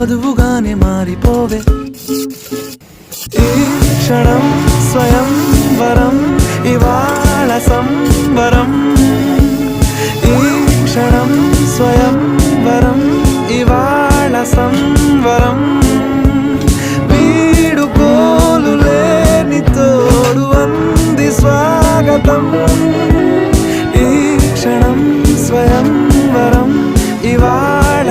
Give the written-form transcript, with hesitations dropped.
వధువుగానే మారిపోవే ఈ క్షణం స్వయం వరం ఇవాళ సంబరం ఈ క్షణం స్వయం వరం ఇవాళ సంవరం వీడుకోలు లేని తోడు అంది స్వాగతం ఈ క్షణం స్వయం వరం ఇవాళ